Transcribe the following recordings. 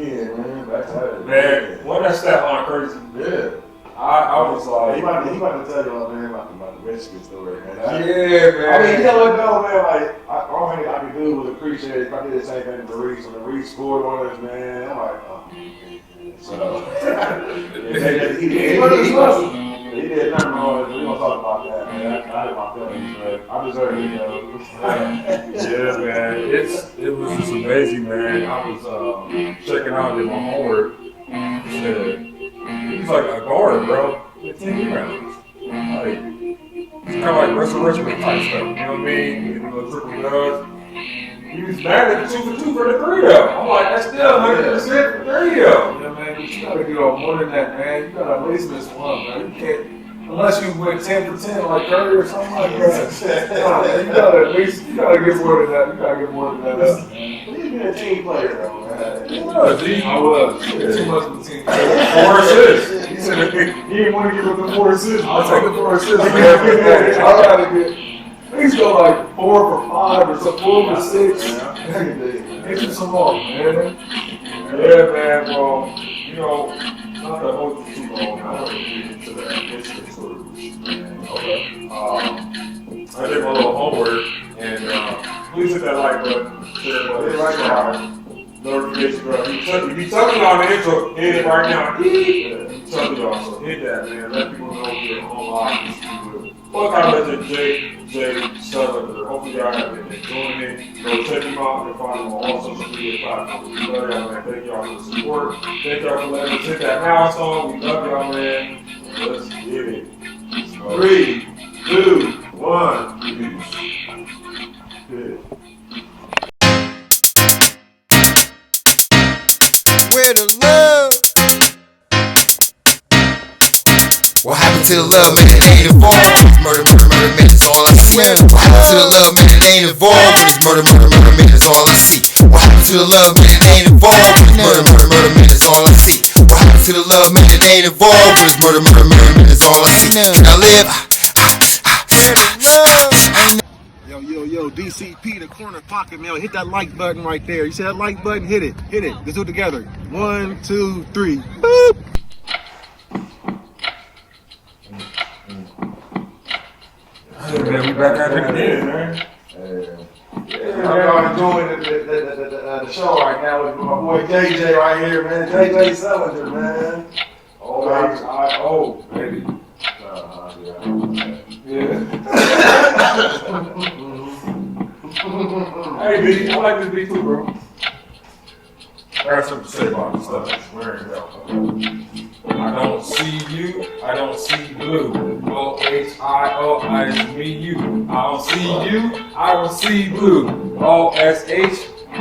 weekend, man. Back Saturday. Man, what that stat line crazy? Yeah. I was like, he about to tell you man, about the Michigan story, man. Yeah, man. I mean, you know what, though, man? Like, all I could do was appreciate it if I did the same thing to Reese. When Reese scored on us, man, I'm like, oh. So, he did nothing wrong. We don't talk about that, man. I had my feelings, but I deserve it, yo. Yeah, man. It was just amazing, man. I was checking out did my homework. He's like a guard, bro. 10 rebounds. Like, it's kind of like Russell Richmond type stuff. You know what I mean? You know, triple dubs. He was mad at the 2 for 2 for the 3 though. I'm like, that's still 100% for 3 though. Yeah, man, but you gotta get on more than that, man. You gotta at least miss one, man. You can't, unless you went 10 for 10 like Curry or something like that. You gotta at least, you gotta get more than that. You gotta get more than that. He's been a team player though, man. He was. I was. Too much of a team. 4 assists. He said he didn't want to give up the 4 assists. I'll take the 4 assists, man. I gotta get. Please go like 4 for 5 or some 4 for 6. Get you some more, man. Yeah, man. Well, you know, not to hold you too long. I want to get into that Michigan story, man. Okay. I did my little homework, and please hit that like button. Share it right now. Notification, bro. If you tell me on the intro, hit it right now. You tell me y'all, so hit that, man. Let people know you're online. Fuck our legend, J. Sullinger. Hopefully y'all have been enjoying it. Go check him out and find him on all social media platforms. We love y'all, man. Thank y'all for the support. Thank y'all for letting us hit that milestone. We love y'all, man. Let's get it. 3, 2, 1. Good. Where the love? What happened to the love, man? It ain't involved. Murder, man, it's all I see. What happened to the love, man? It ain't involved. When it's murder, man, it's all I see. What happened to the love, man? It ain't involved. When it's murder, man, it's all I see. What happened to the love, man? It ain't involved. When it's murder, man, it's all I see. Can I live? Where the love? Yo, DCP, the corner pocket, man. Hit that like button right there. You see that like button? Hit it. Let's do it together. 1, 2, 3. Boop. Hey, man, we back out there again, man. I'm enjoying the show right now with my boy JJ right here, man. JJ Sullinger, man. Oh, baby. Yeah. Hey, B, I like this beat too, bro. I got something to say about this stuff. It's wearing out. I don't see you, I don't see blue. O-H-I-O, I just me, you. I don't see you, I don't see blue. O-S-H-I-O-U.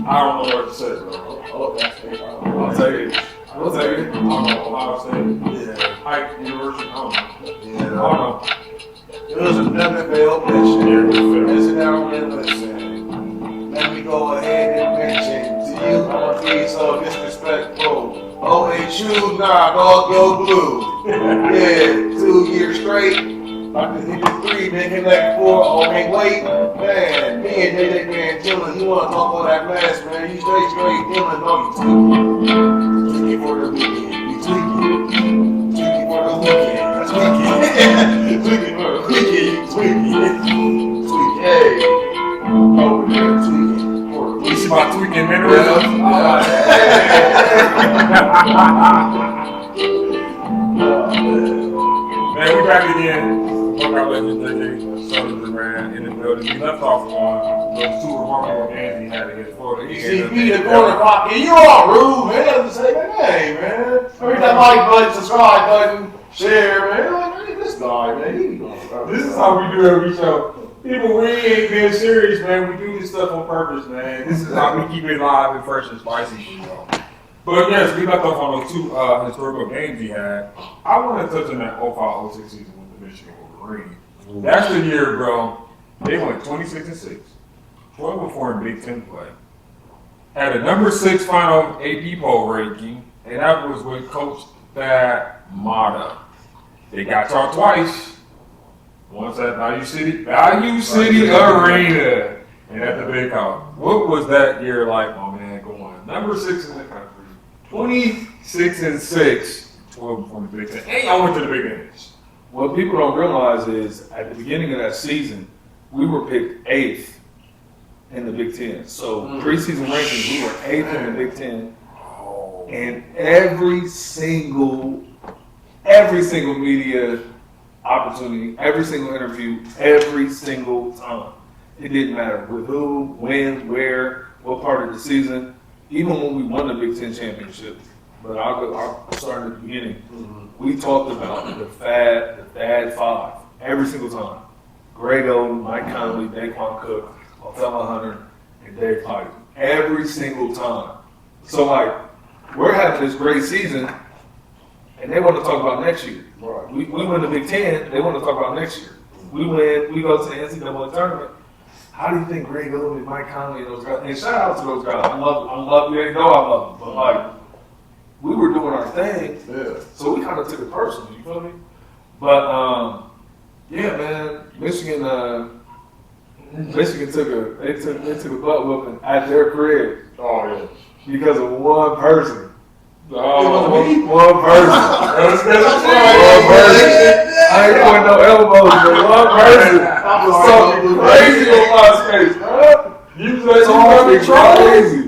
I don't know what to say, bro. O-S-H-I-O. I'll take it. I'll take it. I don't know how to say it. Yeah. Hike University, I don't know. Yeah. I don't know. It was a NFL mission. Listen down and listen. Let me go ahead and mention to you, I'm gonna be so disrespectful. OHU, nah, dog, go blue. Yeah, 2 years straight. About to hit the 3, then hit that 4. Oh, hey, wait, man. Me and JJ man chillin'. You wanna talk about that mask, man? You straight dealing. No, you tweaking for the weekend. You tweaking for the weekend. That's tweaking. Tweaking for the weekend. You tweaking. Tweaking. Hey. Over there, tweaking. You see my tweaking minerals? Man, we back again. Fuck our legend, JJ Sullinger, man, in the building. We left off on those 2 remarkable games he had against Florida. You see me, the corner pocket. You all rude, man. Doesn't say my name, man. Hit that like button, subscribe button, share, man. Like, this guy, man. This is how we do every show. People, we ain't being serious, man. We do this stuff on purpose, man. This is how we keep it live and fresh and spicy, you know. But yes, we left off on those 2 historical games he had. I want to touch on that 05-06 season with the Michigan Wolverines. That's the year, bro. They went 26-6, 12-4 in Big Ten play. Had a number 6 final AP poll ranking, and that was with Coach Thad Matta. They got y'all twice. Once at Value City Arena, and at the Big House. What was that year like, my man? going number 6 in the country, 26-6, 12 from the Big Ten, and y'all went to the Big Danish. What people don't realize is at the beginning of that season, we were picked 8th in the Big Ten. So preseason rankings, we were 8th in the Big Ten. And every single media opportunity, every single interview, every single time. It didn't matter with who, when, where, what part of the season. Even when we won the Big Ten championship, but I'll start at the beginning. We talked about the Fad Five every single time. Greg Oden, Mike Conley, Daquan Cook, Othello Hunter, and Dave Pike. Every single time. So like, we're having this great season, and they want to talk about next year. Right. We win the Big Ten, they want to talk about next year. We win, we go to the NCAA tournament. How do you think Greg Oden, Mike Conley, and those guys? And shout out to those guys. I love you. They know I love them. But like, we were doing our thing, so we kind of took it personally. You feel me? But yeah, man, Michigan took a butt whooping at their crib. Oh, yeah. Because of one person. Oh, One person. I ain't putting no elbows, but one person. Something crazy on my face, bro. You said Something crazy.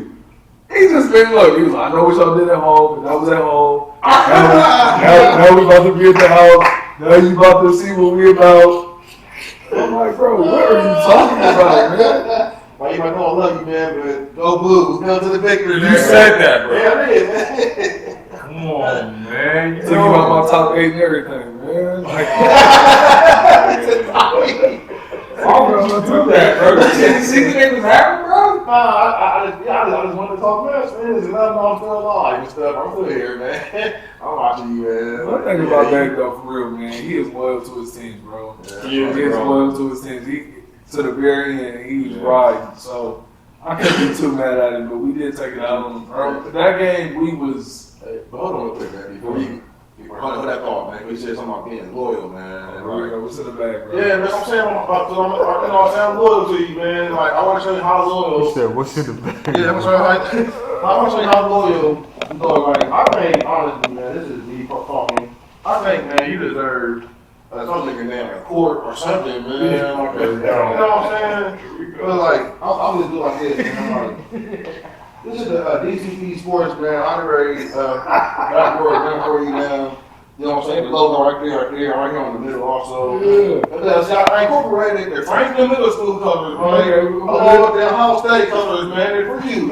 He just been, look, he was like, I know what y'all did at home, and I was at home. Now we about to be at the house. Now you about to see what we about. I'm like, bro, what are you talking about, man? Why you might know I love you, man, but go Blue. Go to the victory. You said that, bro. Yeah, I did, man. Come on, man. You Tell me about my top 8 and everything, man. Like, why would you do that, bro? You see what they was having, bro? I just wanted to talk mess, man. There's nothing I'm still alive and stuff. I'm still here, man. I'm watching you, man. one thing about that, though, for real, man, he is loyal to his teams, bro. He is loyal to his teams. To the very end, he's riding. So I couldn't be too mad at him, but we did take it out on him. That game, we was. Hey, but hold on real quick, man. Before hold that thought, man. We said something about being loyal, man. Right. What's in the bag, bro? Yeah, man. I'm saying, I'm loyal to you, man. Like, I want to show you how loyal. He said, what's in the bag? Yeah, I'm sorry. I want to show you how loyal you go. Like, I think, honestly, man, this is me talking. I think, man, you deserve something in there, like a court or something, man. Like, you know what I'm saying? But like, I'm just do like this, man. Like, this is the DCP Sports, man. Honorary backboard event for you, man. You know what I'm saying? The logo right here, right here in the middle, also. Yeah. See, I incorporated the Franklin Middle School colors, right? Along with the Ohio State colors, man. They're for you.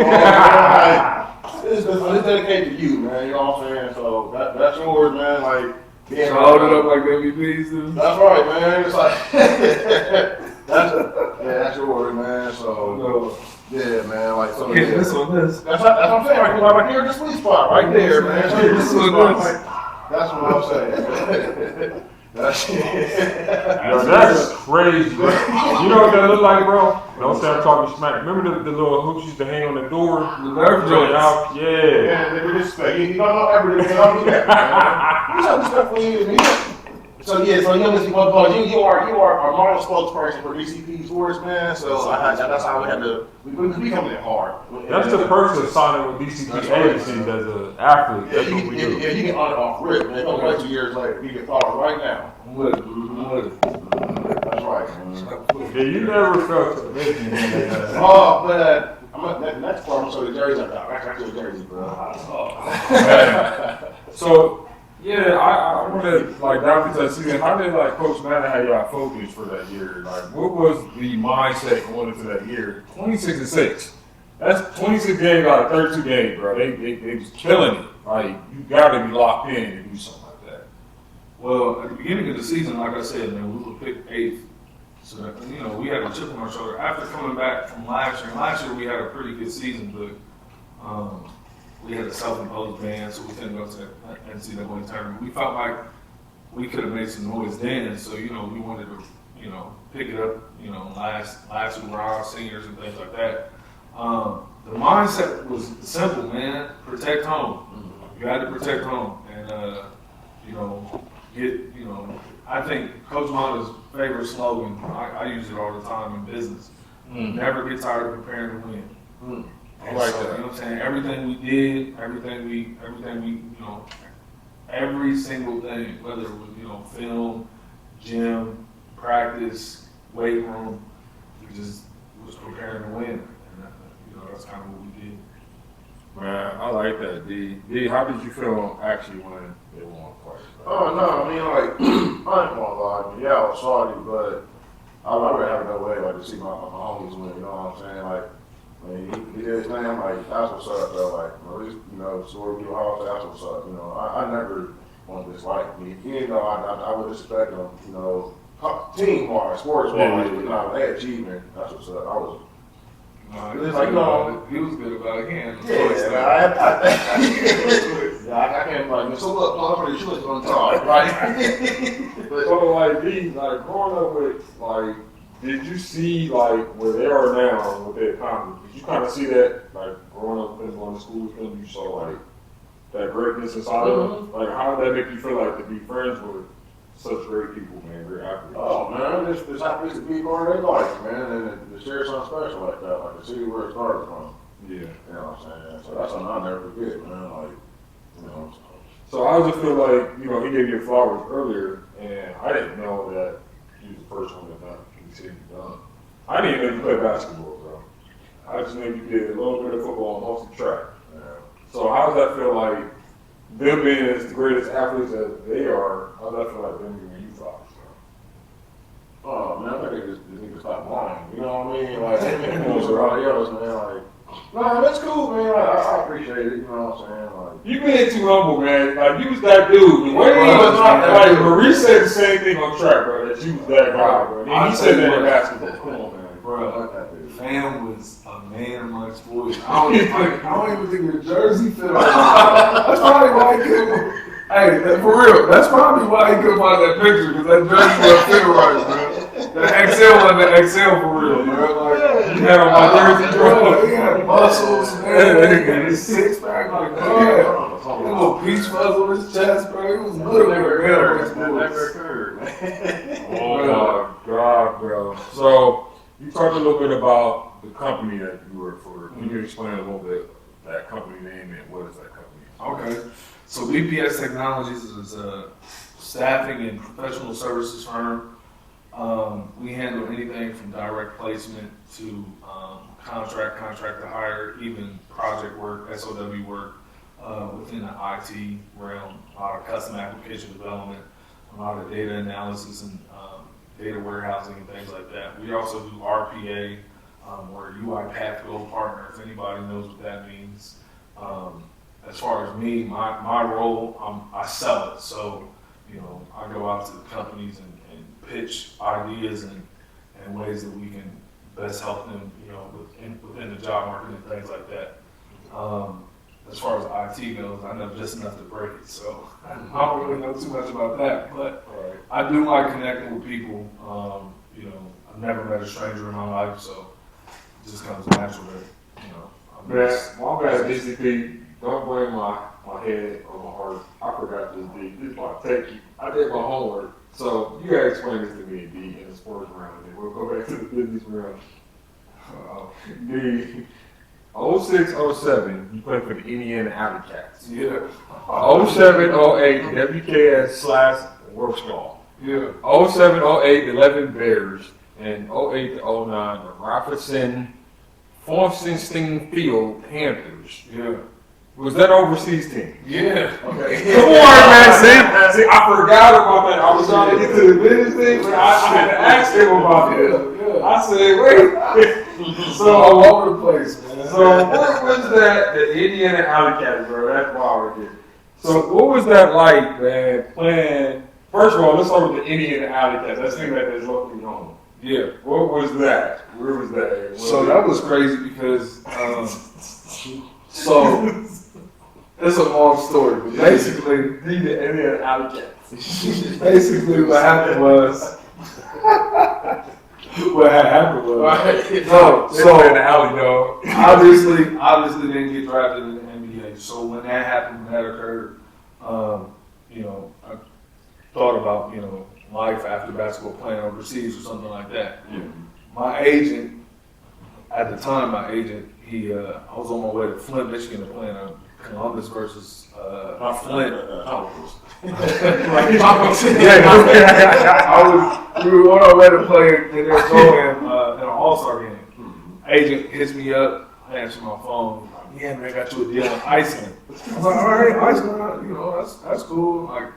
This is dedicated to you, man. You know what I'm saying? So that's yours, man. Like, So hold it up like the MVPs do. that's right, man. It's like that's yours, man. So yeah, man. Like so. Hit this on this. That's what I'm saying. Right here, the sweet spot, right there, man. That's what I'm saying. That's crazy. You know what that look like, bro? Don't say I'm talking smack. Remember the little hooks used to hang on the door? The nerve joints. Yeah. Yeah, they disrespect. You don't know everything. You don't do that, man. You show respect for you. So you know, you are our model spokesperson for DCP Sports, man. So that's how we had to. We coming in hard. That's the perks of signing with DCP agencies as an athlete. Yeah, That's what we do. Yeah, you can on it off rip, man. Don't wait 2 years later. You can follow right now. I'm with it. That's right. Yeah, you never felt it. Oh, but the next part, I'm gonna show the jerseys I got. I got the jerseys, bro. So, yeah, I want to like dive into that season. How did like Coach Madden have y'all focus for that year? Like, what was the mindset going into that year? 26-6. That's 26 games out of 32 games, bro. They was killing it. Like, you got to be locked in to do something like that. Well, at the beginning of the season, like I said, man, we were picked 8th. So, you know, we had a chip on our shoulder. After coming back from last year we had a pretty good season, but we had a self-imposed ban, so we couldn't go to the NCAA tournament. We felt like we could have made some noise then, so, you know, we wanted to, you know, pick it up, you know, last year we were our seniors and things like that. The mindset was simple, man. Protect home. You had to protect home. And, I think Coach Monda's favorite slogan, I use it all the time in business, never get tired of preparing to win. I like so, that. you know what I'm saying? Everything we did, everything we, you know, every single thing, whether it was, you know, film, gym, practice, weight room, we just was preparing to win. And, you know, that's kind of what we did. Man, I like that, D. D, how did you feel actually when they won twice? Oh no, I mean like I ain't gonna lie, I mean, yeah, I was sorry, but I would have no way like to see my homies win. You know what I'm saying? Like, I mean, he did his thing. Like that's what's up, though. Like, at least you know, sort of you how that's what's up. You know, I never want to dislike me. You know, I would expect them. You know, team wise, sports wise, you know, they achievement. That's what's up. I was. He was like, no, he was good about it. He had no choice. I can't like. So look, I'm pretty sure it's gonna talk, right? So like D, like growing up with like, did you see like where they are now and what they accomplished? Did you kind of see that like growing up and going to school with them? You saw like that greatness inside of them. Like how did that make you feel like to be friends with such great people, man? Great athletes. Oh man, this happens to be part of their life, man, and to share something special like that, like to see where it started from. Yeah. You know what I'm saying? So that's something I'll never forget, man. Like, you know. So how does it feel like, you know, he gave you flowers earlier, and I didn't know that he was the first one that done. He said he done. I didn't even know you played basketball, bro. I just knew you did a little bit of football and mostly track. Yeah. So how does that feel like, them being as the greatest athletes as they are, how does that feel like them giving you flowers? Oh man, I think they need to stop lying. You know what I mean? Like, everybody else, man. Like, no, that's cool, man. I appreciate it. You know what I'm saying? Like, You being too humble, man. Like, you was that dude. The way he Bro, was, I'm not that like, dude. Maurice said the same thing on track, bro, that you was that guy, bro. And I he said tell that you in what. basketball. Come on, man. Bro, Fam was a man amongst boys. I don't even think your jersey fit right. That's probably why he couldn't. Hey, for real, that's probably why he couldn't find that picture, because that jersey wasn't fitting right, bro. The XL wasn't the XL for real, bro. Like, You had on my jersey, bro. he had muscles, man. And his six pack, like, bro. That little peach fuzz on his chest, bro. He was literally a man amongst that never boys. occurred, man. Oh, my God, bro. So, you talked a little bit about the company that you work for. Can you explain a little bit that company name and what is that company? Okay. So BPS Technologies is a staffing and professional services firm. We handle anything from direct placement to contract to hire, even project work, SOW work within the IT realm, a lot of custom application development, a lot of data analysis and data warehousing and things like that. We also do RPA, we're a UiPath Gold partner, if anybody knows what that means. As far as me, my role, I sell it. So, you know, I go out to companies and pitch ideas and ways that we can best help them, you know, within the job market and things like that. As far as IT goes, I know just enough to break it, so I don't really know too much about that. But I do like connecting with people. You know, I've never met a stranger in my life, so it just comes naturally. You know, Man, my bad, DCP. Don't blame my head or my heart. I forgot this, D. This is my take you. I did my homework. So, you gotta explain this to me, D, in the sports round, and we'll go back to the business round. D, 06-07, you played for the Indiana Alley Cats. Yeah. 07-08, WKS/Worksball. Yeah. 07-08, 11 Bears, and 08-09, the Robertson Fonstensting Field Panthers. Yeah. Was that overseas team? Yeah. Okay. Come on, man. See, I forgot about that. I was trying to get to the business thing, but I had to ask him about it. Yeah. I said, wait. So all over the place, man. So what was that? The Indiana Alley Cats, bro. That's wild right there. So what was that like, man? Playing. First of all, let's start with the Indiana Alley Cats. That seemed like that's locally home. Yeah. What was that? Where was that? So that was crazy because so it's a long story, but basically the Indiana Alley Cats. basically what happened was So in the alley, dog. obviously didn't get drafted in the NBA. So when that happened, when that occurred, you know, I thought about, you know, life after basketball, playing overseas or something like that. Yeah. My agent, at the time, I was on my way to Flint, Michigan, to play in a Columbus versus Flint. We were on our way to play in Arizona in an All-Star game. Agent hits me up, I answer my phone. Like, yeah, man, I got you a deal in Iceland. I was like, all right, Iceland, that's cool. Like,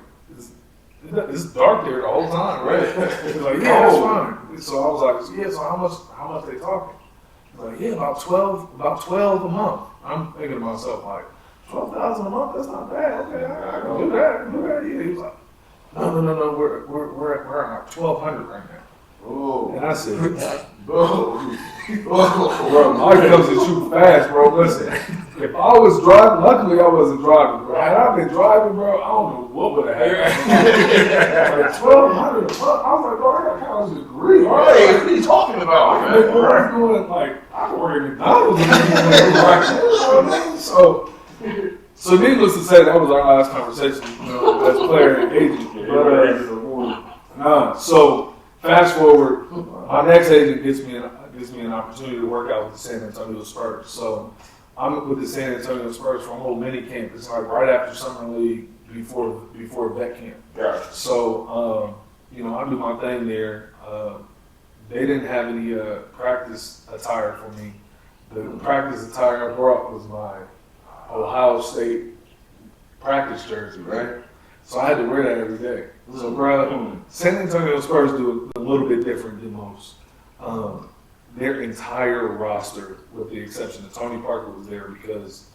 it's dark there the whole time, right? He's like, yeah, that's fine. So I was like, yeah, so how much they talking? He's like, yeah, about 12 a month. I'm thinking to myself, like, 12,000 a month, that's not bad. Okay, I can do that. Yeah, he was like, no, we're at like 1,200 right now. Oh. And I said, Bro. bro, life comes at you fast, bro. Listen, if I was driving, luckily I wasn't driving, bro. Had I been driving, bro, I don't know what would have happened. Like 1,200 a month. I was like, bro, I got a college degree. Right, what are you talking about, man? I'm doing, like, I can work at McDonald's. So needless to say, that was our last conversation, as player and agent. So fast forward, my next agent gives me an opportunity to work out with the San Antonio Spurs. So I'm with the San Antonio Spurs for a whole mini camp. It's like right after summer league, before vet camp. Gotcha. So I do my thing there. They didn't have any practice attire for me. The practice attire I brought was my Ohio State practice jersey, right? So I had to wear that every day. So, bro, San Antonio Spurs do it a little bit different than most. Their entire roster, with the exception of Tony Parker, was there because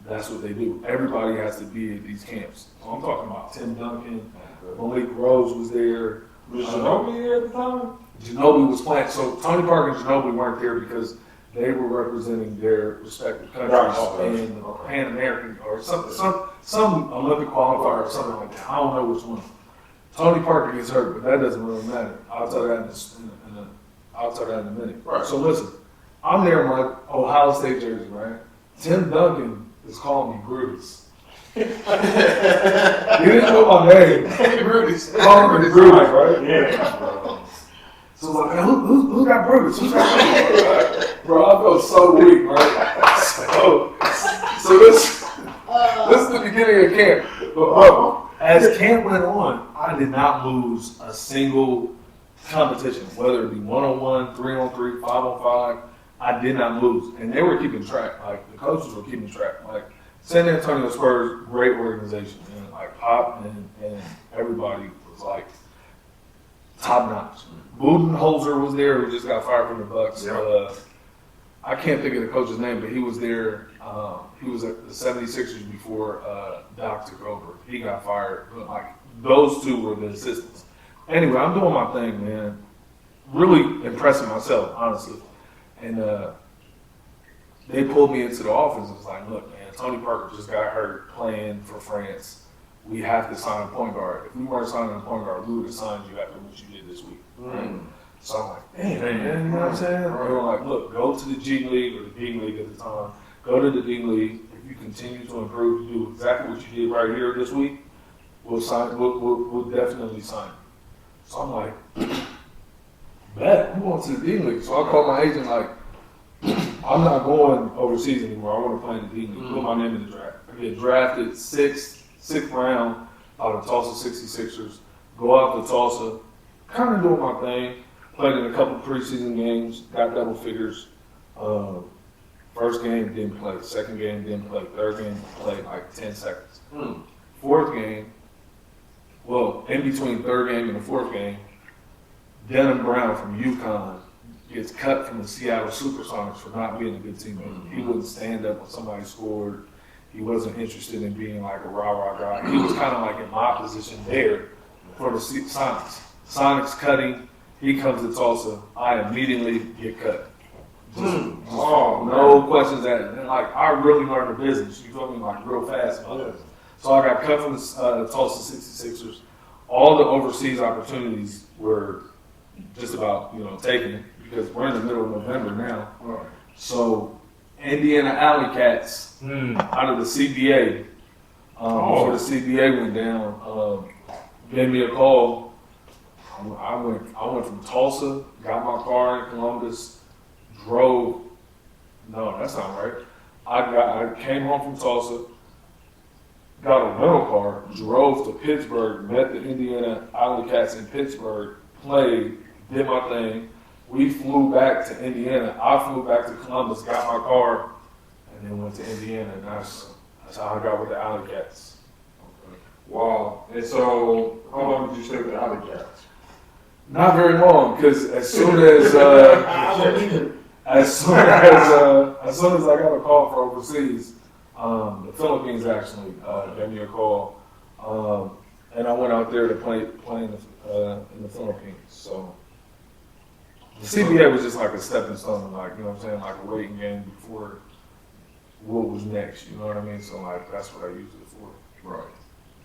that's what they do. Everybody has to be at these camps. So I'm talking about Tim Duncan, Malik Rose was there. Was Ginobili there at the time? Ginobili was playing. So Tony Parker and Ginobili weren't there because they were representing their respective countries in the Pan American or some Olympic qualifier or something like that. I don't know which one. Tony Parker gets hurt, but that doesn't really matter. I'll tell that in a minute. Right. So listen, I'm there in my Ohio State jersey, right? Tim Duncan is calling me Brutus. He didn't know my name. Brutus. Calling me Brutus, right? Yeah. So like, who got Brutus? Who's got Brutus? Bro, I felt so weak, right? So this is the beginning of camp. But bro, as camp went on, I did not lose a single competition, whether it be 1-on-1, 3-on-3, 5-on-5. I did not lose, and they were keeping track. Like the coaches were keeping track. Like San Antonio Spurs, great organization, and like Pop and everybody was like top notch. Budenholzer was there, who just got fired from the Bucks. Yeah. I can't think of the coach's name, but he was there. He was at the 76ers before Doc took over. He got fired, but like those two were the assistants. Anyway, I'm doing my thing, man. Really impressing myself, honestly. And they pulled me into the office and was like, look, man, Tony Parker just got hurt playing for France. We have to sign a point guard. If we weren't signing a point guard, we would have signed you after what you did this week. Right? So I'm like, damn, man, you know what I'm saying? They were like, look, go to the G League or the D League at the time. Go to the D League. If you continue to improve, do exactly what you did right here this week, we'll sign. We'll definitely sign. So I'm like, bet, I'm going to the D League. So I called my agent like, I'm not going overseas anymore. I want to play in the D League. Put my name in the draft. I get drafted sixth round out of Tulsa 66ers. Go out to Tulsa, kind of doing my thing. Played in a couple preseason games, got double figures. First game, didn't play. Second game, didn't play. Third game, played like 10 seconds. Fourth game, well, in between third game and the fourth game, Denham Brown from UConn gets cut from the Seattle Supersonics for not being a good teammate. He wouldn't stand up when somebody scored. He wasn't interested in being like a rah-rah guy. He was kind of like in my position there for the Sonics. Sonics cutting. He comes to Tulsa. I immediately get cut. No questions asked. And like I really learned the business. You feel me? Like real fast. So I got cut from the Tulsa 66ers. All the overseas opportunities were just about taken because we're in the middle of November now. So Indiana Alley Cats out of the CBA before the CBA went down gave me a call. I went from Tulsa, got my car in Columbus, drove. No, that sounds right. I came home from Tulsa, got a rental car, drove to Pittsburgh, met the Indiana Alley Cats in Pittsburgh, played, did my thing. We flew back to Indiana. I flew back to Columbus, got my car, and then went to Indiana. And that's how I got with the Alley Cats. Okay. Wow. And so, how long did you stay with the Alley Cats? Not very long, because as soon as as soon as I got a call for overseas, the Philippines actually gave me a call, and I went out there to play in the Philippines. So the CBA was just like a stepping stone, like, you know what I'm saying, like a waiting game before what was next. You know what I mean? So like that's what I used it for. Right.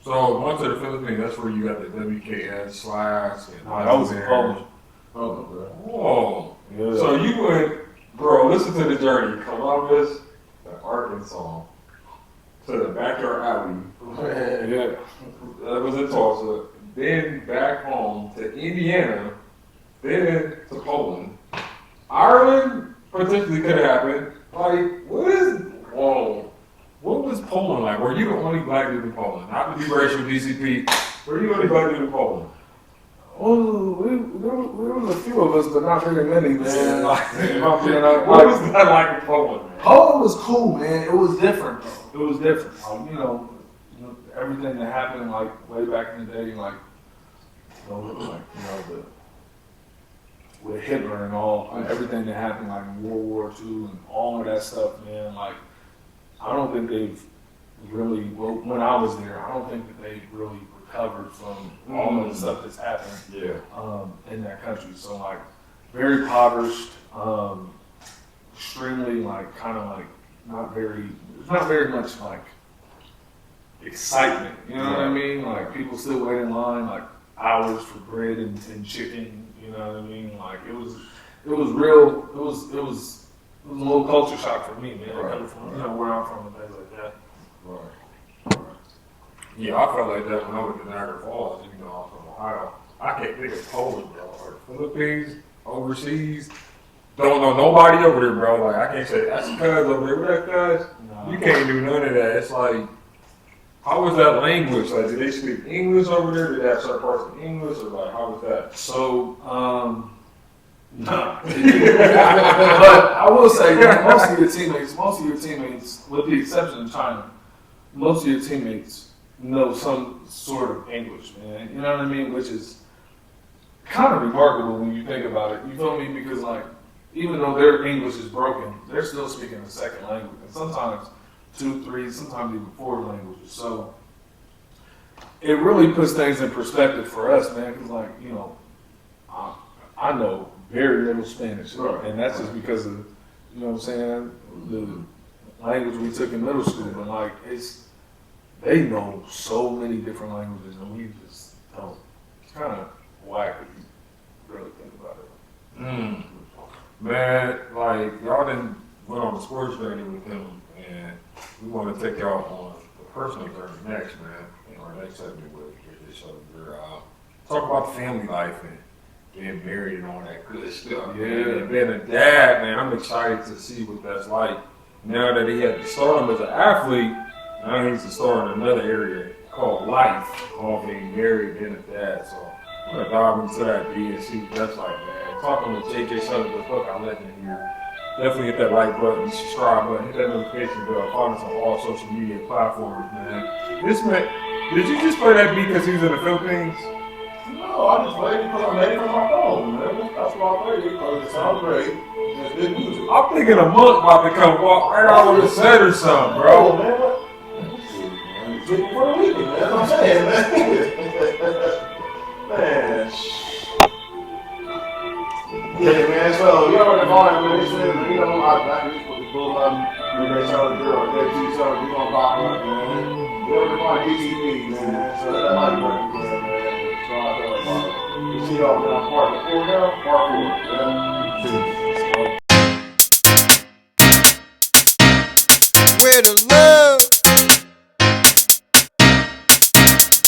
So once to the Philippines, that's where you got the WKS slides. And I was in Poland. Oh, Yeah. so you went, bro, listen to the journey. Columbus to Arkansas to the backyard alley. Yeah. That was in Tulsa. Then back home to Indiana. Then to Poland. Ireland potentially could have happened. Like, what was Poland like? Were you the only black dude in Poland? Not to be racial DCP. Were you the only black dude in Poland? Oh, there was a few of us, but not very many, man. What was that like in Poland, man? Poland was cool, man. It was different, though. It was different. You know, everything that happened, like, way back in the day, like, with Hitler and all, everything that happened, like, in World War II and all of that stuff, man, like, I don't think they've really, well, when I was there, I don't think that they really recovered from all of the stuff that's happened in that country. So, like, very impoverished, extremely, like, kind of like, not very much, like, excitement, you know what I mean? Like, people still wait in line, like, hours for bread and chicken, you know what I mean? Like, it was real, it was a little culture shock for me, man. Coming from, you know, where I'm from and things like that. Right. Yeah, I felt like that when I went to Niagara Falls, even though I'm from Ohio. I can't think of Poland, bro, or Philippines, overseas. Don't know nobody over there, bro. Like, I can't say, that's cuz over there. What that cuz? No. You can't do none of that. It's like, how was that language? Like, did they speak English over there? Did they have certain parts of English? Or like, how was that? So, nah. But I will say that most of your teammates, with the exception of China, most of your teammates know some sort of English, man. You know what I mean? Which is kind of remarkable when you think about it. You feel me? Because, like, even though their English is broken, they're still speaking a second language. And sometimes 2, 3, sometimes even 4 languages. So it really puts things in perspective for us, man. Because, like, you know, I know very little Spanish, and that's just because of, you know what I'm saying, the language we took in middle school. But, like, they know so many different languages, and we just don't. It's kind of whack if you really think about it. Man, like, y'all done went on the sports journey with him, and we want to take y'all on the personal journey next, man. In our next segment with this show, we're talk about the family life and getting married and all that good stuff. Yeah. Man. And being a dad, man, I'm excited to see what that's like. Now that he had to start him as an athlete, now he's to start in another area called life, called being married, being a dad. So I'm gonna dive into that B and see what that's like, man. Talking with JJ Sullinger, fuck, I'm letting you here. Definitely hit that like button, subscribe button, hit that notification bell, follow us on all social media platforms, man. This man, did you just play that beat because he was in the Philippines? No, I just played it because I made it from my phone, man. That's why I played it, because it sounds great. It's good music. I'm thinking a monk about to come walk right out on the set or something, bro. Man, what? Good for the weekend, man. That's what I'm saying, man. Man, yeah, man, so you already know, man, you know, I just put the bull up, they tell the girl, they do something, you gonna pop up, man. You already know DTP, man, so that's like working, man. So I thought about it. You see y'all on part 4 now? Part 4, yeah. Where the love?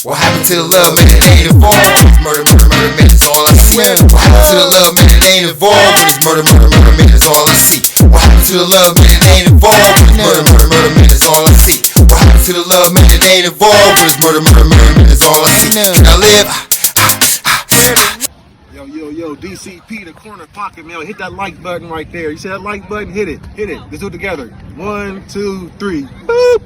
What happened to the love, man? It ain't involved. Murder, man, it's all I see. What happened to the love, man? ain't involved when it's murder, murder, murder, man, that's all I see. What happened to the love, man, that ain't involved when it's murder, murder, murder, man, that's all I see. What happened to the love, man, that ain't involved when it's murder, murder, murder, man, that's all I see. Can I live? Yo, DCP, the corner pocket mail. Hit that like button right there. You see that like button? Hit it. Let's do it together. 1, 2, 3. Boop.